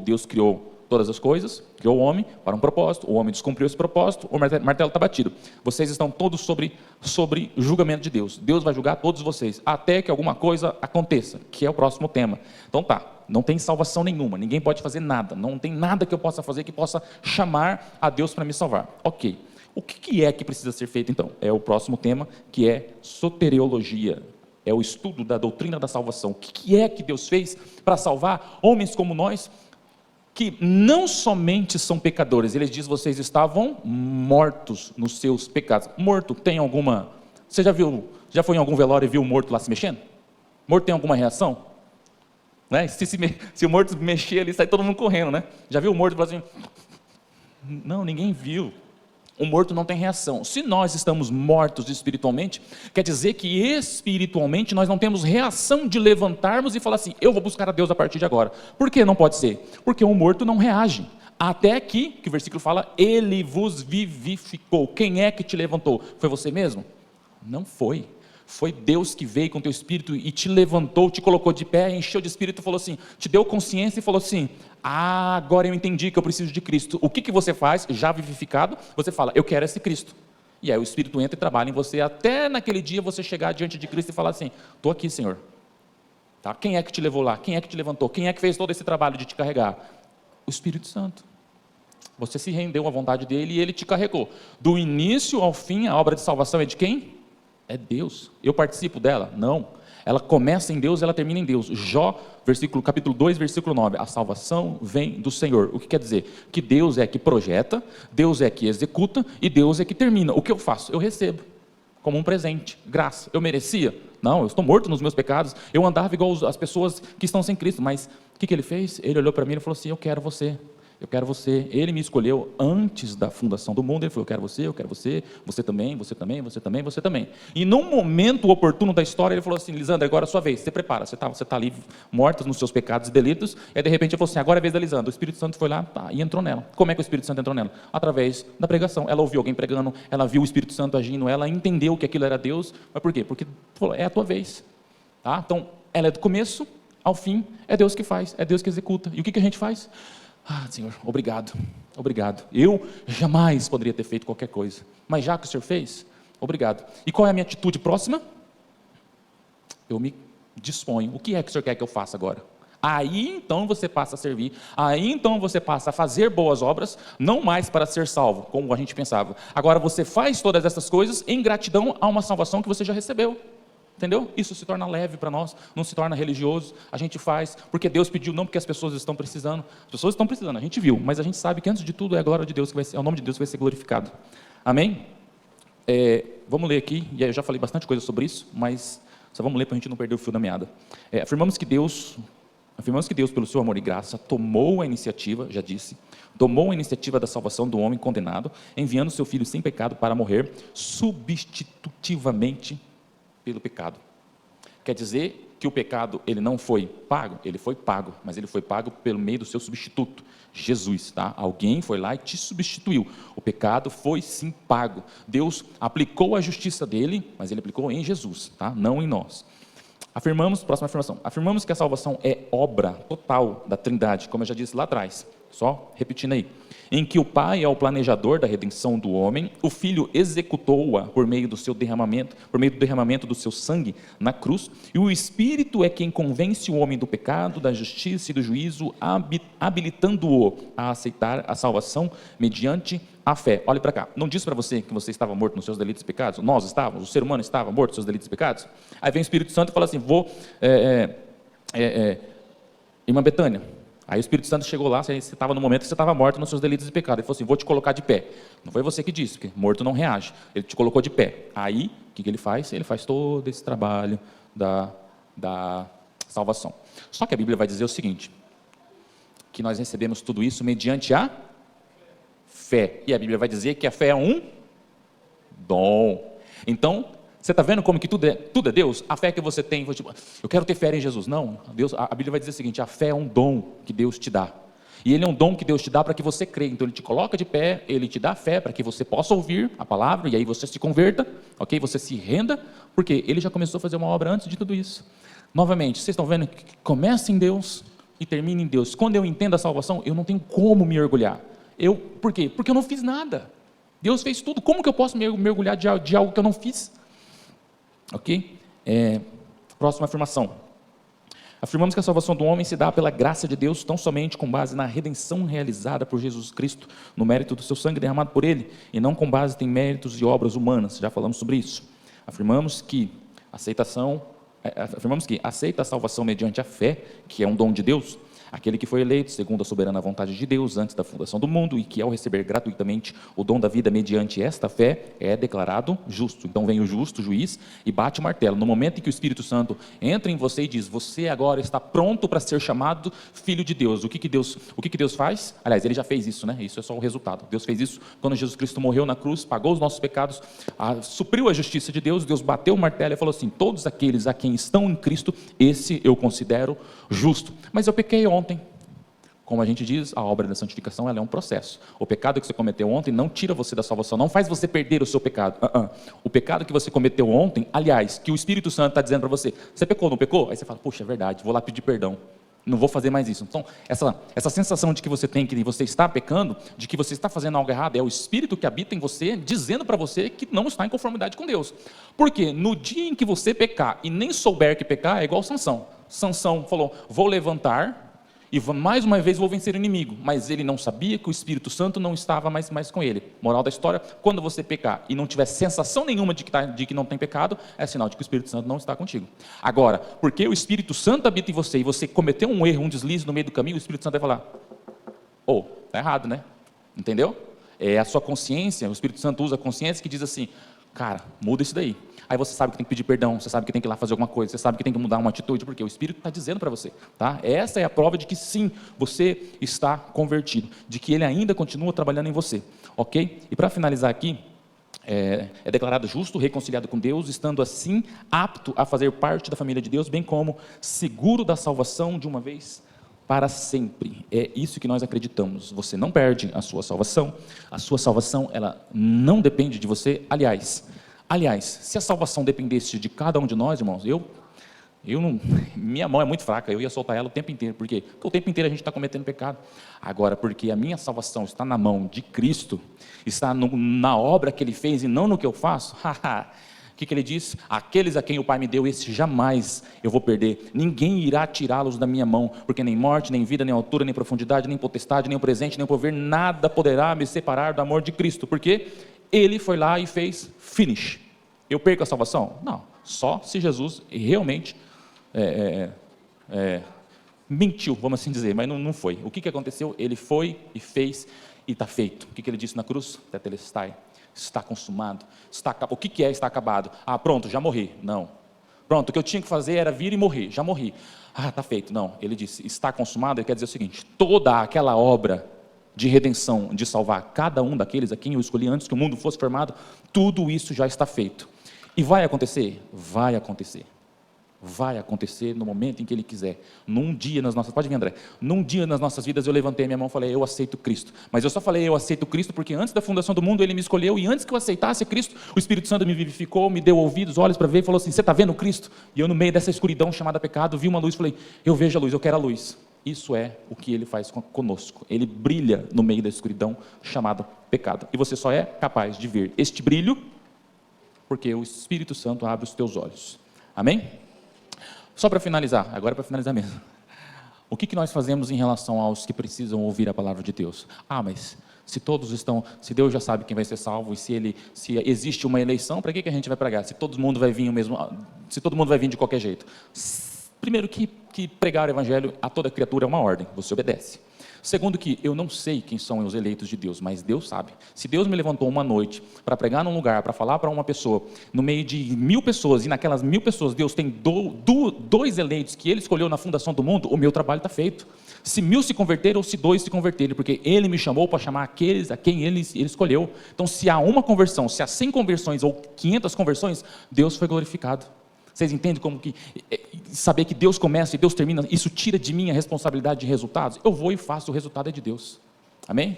Deus criou todas as coisas, criou o homem para um propósito, o homem descumpriu esse propósito, o martelo está batido. Vocês estão todos sobre julgamento de Deus. Deus vai julgar todos vocês, até que alguma coisa aconteça, que é o próximo tema. Então tá, não tem salvação nenhuma, ninguém pode fazer nada, não tem nada que eu possa fazer que possa chamar a Deus para me salvar. Ok, o que é que precisa ser feito então? É o próximo tema, que é soteriologia. É o estudo da doutrina da salvação. O que é que Deus fez para salvar homens como nós, que não somente são pecadores, ele diz, vocês estavam mortos nos seus pecados. Morto tem alguma... Você já foi em algum velório e viu o morto lá se mexendo? Morto tem alguma reação? Né? Se o morto mexer ali, sai todo mundo correndo, né? Já viu o morto e falou assim... Não, ninguém viu. O morto não tem reação. Se nós estamos mortos espiritualmente, quer dizer que espiritualmente nós não temos reação de levantarmos e falar assim, eu vou buscar a Deus a partir de agora. Por que não pode ser? Porque o morto não reage. Até que o versículo fala, ele vos vivificou. Quem é que te levantou? Foi você mesmo? Não foi. Foi Deus que veio com o teu espírito e te levantou, te colocou de pé, encheu de espírito e falou assim, te deu consciência e falou assim, agora eu entendi que eu preciso de Cristo. O que você faz, já vivificado? Você fala, eu quero esse Cristo. E aí o Espírito entra e trabalha em você, até naquele dia você chegar diante de Cristo e falar assim, estou aqui, Senhor. Tá? Quem é que te levou lá? Quem é que te levantou? Quem é que fez todo esse trabalho de te carregar? O Espírito Santo. Você se rendeu à vontade dele e ele te carregou. Do início ao fim, a obra de salvação é de quem? É Deus. Eu participo dela? Não. Ela começa em Deus, ela termina em Deus. Jó, capítulo 2, versículo 9. A salvação vem do Senhor. O que quer dizer? Que Deus é que projeta, Deus é que executa e Deus é que termina. O que eu faço? Eu recebo como um presente, graça. Eu merecia? Não, eu estou morto nos meus pecados. Eu andava igual as pessoas que estão sem Cristo. Mas o que ele fez? Ele olhou para mim e falou assim, eu quero você. Eu quero você. Ele me escolheu antes da fundação do mundo. Ele falou, eu quero você, você também, você também, você também, você também. E num momento oportuno da história, ele falou assim, Lisandra, agora é a sua vez, você prepara, você está ali morta nos seus pecados e delitos, e aí, de repente ele falou assim, agora é a vez da Lisandra. O Espírito Santo foi lá e entrou nela. Como é que o Espírito Santo entrou nela? Através da pregação. Ela ouviu alguém pregando, ela viu o Espírito Santo agindo, ela entendeu que aquilo era Deus. Mas por quê? Porque falou, é a tua vez. Tá? Então, ela é do começo ao fim, é Deus que faz, é Deus que executa. E o que a gente faz? Senhor, obrigado, obrigado. Eu jamais poderia ter feito qualquer coisa, mas já que o Senhor fez, obrigado. E qual é a minha atitude próxima? Eu me disponho. O que é que o Senhor quer que eu faça agora? Aí então você passa a servir, aí então você passa a fazer boas obras, não mais para ser salvo, como a gente pensava. Agora você faz todas essas coisas em gratidão a uma salvação que você já recebeu. Entendeu? Isso se torna leve para nós, não se torna religioso, a gente faz, porque Deus pediu, não porque as pessoas estão precisando. As pessoas estão precisando, a gente viu, mas a gente sabe que antes de tudo é a glória de Deus, que vai ser, é o nome de Deus que vai ser glorificado. Amém? Vamos ler aqui, e aí eu já falei bastante coisa sobre isso, mas só vamos ler para a gente não perder o fio da meada. Afirmamos que Deus, pelo seu amor e graça, tomou a iniciativa, já disse, tomou a iniciativa da salvação do homem condenado, enviando seu Filho sem pecado para morrer, substitutivamente pelo pecado. Quer dizer que o pecado, ele não foi pago, ele foi pago, mas ele foi pago pelo meio do seu substituto, Jesus, tá? Alguém foi lá e te substituiu. O pecado foi sim pago. Deus aplicou a justiça dele, mas ele aplicou em Jesus, tá? Não em nós. Próxima afirmação, afirmamos que a salvação é obra total da Trindade, como eu já disse lá atrás, só repetindo aí, em que o Pai é o planejador da redenção do homem, o Filho executou-a por meio do derramamento do seu sangue na cruz, e o Espírito é quem convence o homem do pecado, da justiça e do juízo, habilitando-o a aceitar a salvação mediante a fé. Olhe para cá, não disse para você que você estava morto nos seus delitos e pecados? Nós estávamos, o ser humano estava morto nos seus delitos e pecados? Aí vem o Espírito Santo e fala assim, irmã Betânia, aí o Espírito Santo chegou lá, você estava no momento que você estava morto nos seus delitos e pecados, ele falou assim, vou te colocar de pé. Não foi você que disse, porque morto não reage, ele te colocou de pé. Aí, o que ele faz? Ele faz todo esse trabalho da salvação. Só que a Bíblia vai dizer o seguinte, que nós recebemos tudo isso mediante a fé, e a Bíblia vai dizer que a fé é um dom. Então, você está vendo como que tudo é Deus? A fé que você tem, tipo, eu quero ter fé em Jesus. Não, a Bíblia vai dizer o seguinte, a fé é um dom que Deus te dá. E ele é um dom que Deus te dá para que você creia. Então ele te coloca de pé, ele te dá fé para que você possa ouvir a palavra, e aí você se converta, ok? Você se renda, porque ele já começou a fazer uma obra antes de tudo isso. Novamente, vocês estão vendo que começa em Deus, e termina em Deus. Quando eu entendo a salvação, eu não tenho como me orgulhar. Por quê? Porque eu não fiz nada. Deus fez tudo. Como que eu posso me orgulhar de algo que eu não fiz? Ok? Próxima afirmação. Afirmamos que a salvação do homem se dá pela graça de Deus, tão somente com base na redenção realizada por Jesus Cristo, no mérito do seu sangue derramado por Ele, e não com base em méritos e obras humanas. Já falamos sobre isso. Afirmamos que aceita a salvação mediante a fé, que é um dom de Deus, aquele que foi eleito segundo a soberana vontade de Deus antes da fundação do mundo e que ao receber gratuitamente o dom da vida mediante esta fé é declarado justo. Então vem o justo juiz e bate o martelo. No momento em que o Espírito Santo entra em você e diz: você agora está pronto para ser chamado filho de Deus. O que Deus faz? Aliás, ele já fez isso, né? Isso é só o resultado. Deus fez isso quando Jesus Cristo morreu na cruz, pagou os nossos pecados, supriu a justiça de Deus. Deus bateu o martelo e falou assim: todos aqueles a quem estão em Cristo, esse eu considero justo. Mas eu pequei ontem. Como a gente diz, a obra da santificação ela é um processo. O pecado que você cometeu ontem não tira você da salvação, não faz você perder o seu pecado. O pecado que você cometeu ontem, aliás, que o Espírito Santo está dizendo para você: você pecou, não pecou? Aí você fala: poxa, é verdade, vou lá pedir perdão. Não vou fazer mais isso. Então, essa sensação de que você tem, que você está pecando, de que você está fazendo algo errado, é o Espírito que habita em você, dizendo para você que não está em conformidade com Deus. Porque no dia em que você pecar e nem souber que pecar, é igual Sansão. Sansão falou: vou levantar e mais uma vez vou vencer o inimigo. Mas ele não sabia que o Espírito Santo não estava mais com ele. Moral da história: quando você pecar e não tiver sensação nenhuma de que não tem pecado, é sinal de que o Espírito Santo não está contigo. Agora, porque o Espírito Santo habita em você e você cometeu um erro, um deslize no meio do caminho, o Espírito Santo vai falar: está errado, né? Entendeu? É a sua consciência, o Espírito Santo usa a consciência que diz assim: cara, muda isso daí. Aí você sabe que tem que pedir perdão, você sabe que tem que ir lá fazer alguma coisa, você sabe que tem que mudar uma atitude, porque o Espírito está dizendo para você, tá? Essa é a prova de que sim, você está convertido, de que Ele ainda continua trabalhando em você, ok? E para finalizar aqui, é declarado justo, reconciliado com Deus, estando assim apto a fazer parte da família de Deus, bem como seguro da salvação de uma vez para sempre. É isso que nós acreditamos. Você não perde a sua salvação ela não depende de você. Aliás, se a salvação dependesse de cada um de nós, irmãos, minha mão é muito fraca, eu ia soltar ela o tempo inteiro. Por quê? Porque o tempo inteiro a gente está cometendo pecado. Agora, porque a minha salvação está na mão de Cristo, está na obra que Ele fez e não no que eu faço, o que Ele diz? Aqueles a quem o Pai me deu, esse jamais eu vou perder. Ninguém irá tirá-los da minha mão, porque nem morte, nem vida, nem altura, nem profundidade, nem potestade, nem o presente, nem o porvir, nada poderá me separar do amor de Cristo. Porque Ele foi lá e fez finish. Eu perco a salvação? Não, só se Jesus realmente mentiu, vamos assim dizer, mas não foi. O que aconteceu? Ele foi e fez e está feito. O que Ele disse na cruz? Tetelestai. Está consumado. O que é está acabado? Pronto, já morri. Não. Pronto, o que eu tinha que fazer era vir e morrer. Já morri. Está feito. Não, Ele disse, está consumado. Ele quer dizer o seguinte: toda aquela obra de redenção, de salvar cada um daqueles a quem eu escolhi antes que o mundo fosse formado, tudo isso já está feito. E vai acontecer? Vai acontecer. Vai acontecer no momento em que Ele quiser. Pode vir, André. Num dia nas nossas vidas eu levantei a minha mão e falei: eu aceito Cristo. Mas eu só falei: eu aceito Cristo porque antes da fundação do mundo Ele me escolheu, e antes que eu aceitasse Cristo, o Espírito Santo me vivificou, me deu ouvidos, olhos para ver, e falou assim: você está vendo Cristo? E eu, no meio dessa escuridão chamada pecado, vi uma luz e falei: eu vejo a luz, eu quero a luz. Isso é o que Ele faz conosco. Ele brilha no meio da escuridão chamada pecado. E você só é capaz de ver este brilho porque o Espírito Santo abre os teus olhos. Amém? Só para finalizar, agora é para finalizar mesmo. O que nós fazemos em relação aos que precisam ouvir a palavra de Deus? Mas se Deus já sabe quem vai ser salvo, e se existe uma eleição, para que a gente vai pregar? Se todo mundo vai vir de qualquer jeito. Primeiro que pregar o evangelho a toda criatura é uma ordem, você obedece. Segundo que eu não sei quem são os eleitos de Deus, mas Deus sabe. Se Deus me levantou uma noite para pregar num lugar, para falar para uma pessoa, no meio de 1000 pessoas, e naquelas 1000 pessoas Deus tem dois eleitos que Ele escolheu na fundação do mundo, o meu trabalho está feito. Se 1000 se converterem ou se 2 se converterem, porque Ele me chamou para chamar aqueles a quem Ele escolheu. Então, se há uma conversão, se há 100 conversões ou 500 conversões, Deus foi glorificado. Vocês entendem como que saber que Deus começa e Deus termina, isso tira de mim a responsabilidade de resultados? Eu vou e faço, o resultado é de Deus. Amém?